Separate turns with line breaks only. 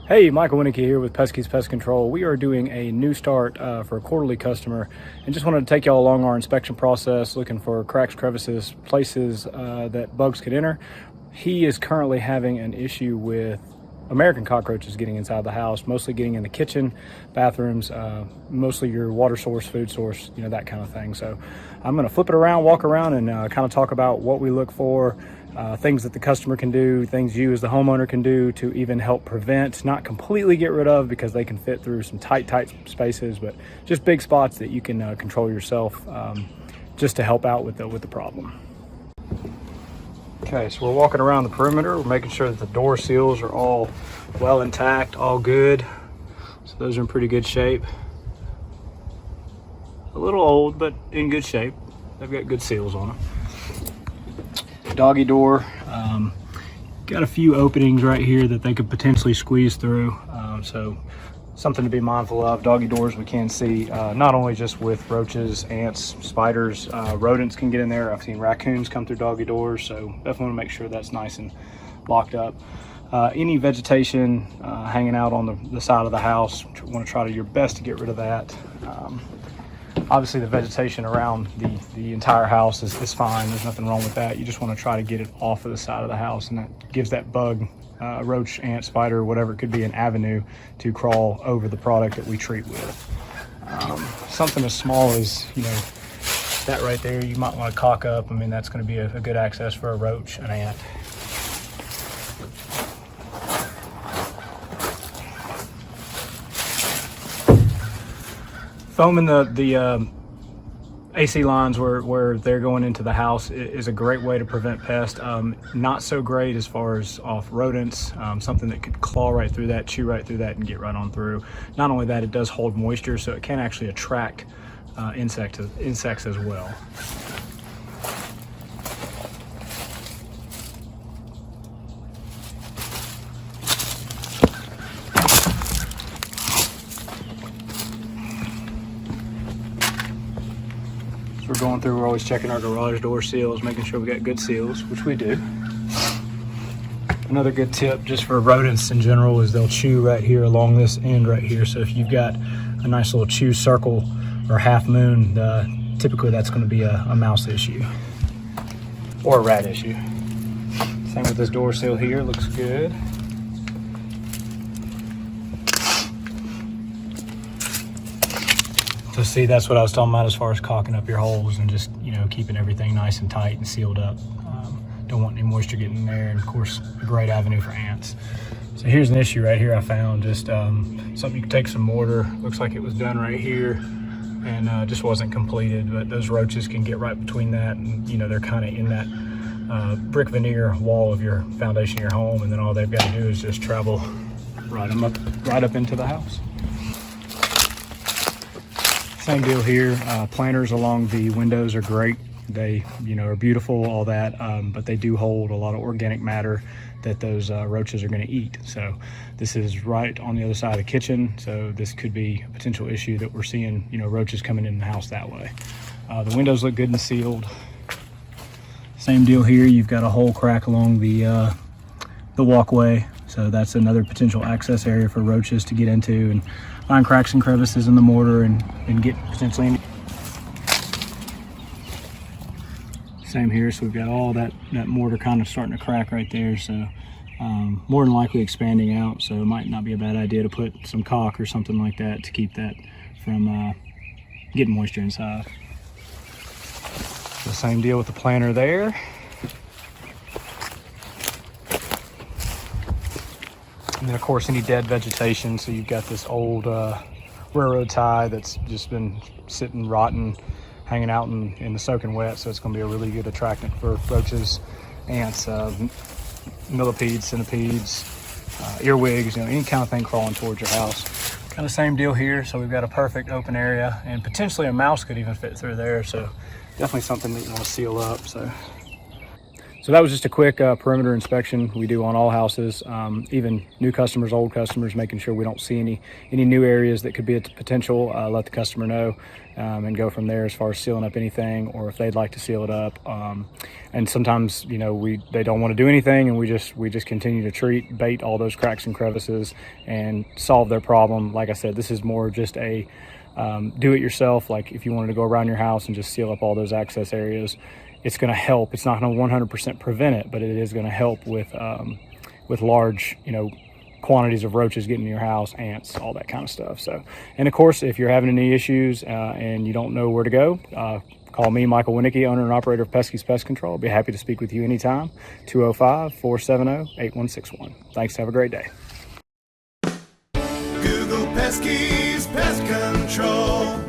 Hey, Michael Winnicky here with Peskies Pest Control. We are doing a new start for a quarterly customer and just wanted to take y'all along our inspection process, looking for cracks, crevices, places that bugs could enter. He is currently having an issue with American cockroaches getting inside the house, mostly getting in the kitchen, bathrooms, mostly your water source, food source, that kind of thing. So I'm going to flip it around, walk around, and kind of talk about what we look for, things that the customer can do, things you as the homeowner can do to even help prevent, not completely get rid of because they can fit through some tight spaces, but just big spots that you can control yourself just to help out with the problem. Okay, so we're walking around the perimeter. We're making sure that the door seals are all well intact, all good. So those are in pretty good shape. A little old, but in good shape. They've got good seals on them. Doggy door, got a few openings right here that they could potentially squeeze through. So something to be mindful of. Doggy doors we can see not only just with roaches, ants, spiders, rodents can get in there. I've seen raccoons come through doggy doors, so definitely want to make sure that's nice and locked up. Any vegetation hanging out on the side of the house, want to try your best to get rid of that. Obviously the vegetation around the entire house is fine. There's nothing wrong with that. You just want to try to get it off of the side of the house, and that gives that bug, roach, ant, spider, whatever it could be, an avenue to crawl over the product that we treat with. Something as small as, that right there, you might want to caulk up. I mean, that's going to be a good access for a roach, an ant. Foaming the AC lines where they're going into the house is a great way to prevent pests. Not so great as far as off rodents, something that could claw right through that, chew right through that, and get right on through. Not only that, it does hold moisture, so it can actually attract insects as well. We're going through, we're always checking our garage door seals, making sure we got good seals, which we do. Another good tip just for rodents in general is they'll chew right here along this end right here. So if you've got a nice little chew circle or half moon, typically that's going to be a mouse issue or a rat issue. Same with this door seal here, looks good. So see, that's what I was talking about as far as caulking up your holes and just, keeping everything nice and tight and sealed up. Don't want any moisture getting in there, and of course, a great avenue for ants. So here's an issue right here I found, just something you can take some mortar. Looks like it was done right here and just wasn't completed, but those roaches can get right between that, and they're kind of in that brick veneer wall of your foundation of your home, and then all they've got to do is just travel right up into the house. Same deal here. Planters along the windows are great. They, are beautiful, all that, but they do hold a lot of organic matter that those roaches are going to eat. So this is right on the other side of the kitchen. So this could be a potential issue that we're seeing, roaches coming in the house that way. The windows look good and sealed. Same deal here. You've got a whole crack along the walkway. So that's another potential access area for roaches to get into and find cracks and crevices in the mortar and get potentially in. Same here, so we've got all that mortar kind of starting to crack right there, so more than likely expanding out, so it might not be a bad idea to put some caulk or something like that to keep that from getting moisture inside. The same deal with the planter there. And then of course any dead vegetation, so you've got this old railroad tie that's just been sitting rotten, hanging out in the soaking wet, so it's going to be a really good attractant for roaches, ants, millipedes, centipedes, earwigs, any kind of thing crawling towards your house. Kind of same deal here, so we've got a perfect open area, and potentially a mouse could even fit through there, so definitely something that you want to seal up. So So that was just a quick perimeter inspection we do on all houses, even new customers, old customers, making sure we don't see any new areas that could be a potential. Let the customer know and go from there as far as sealing up anything, or if they'd like to seal it up. And sometimes, you know, they don't want to do anything, and we just continue to treat, bait all those cracks and crevices, and solve their problem. Like I said, this is more just a do it yourself. Like if you wanted to go around your house and just seal up all those access areas, it's going to help. It's not going to 100% prevent it, but it is going to help with large, you know, quantities of roaches getting in your house, ants, all that kind of stuff. So, and of course, if you're having any issues and you don't know where to go, call me, Michael Winnicki, owner and operator of Peskies Pest Control. I'll be happy to speak with you anytime. 205-470-8161. Thanks. Have a great day.
Google Peskies Pest Control.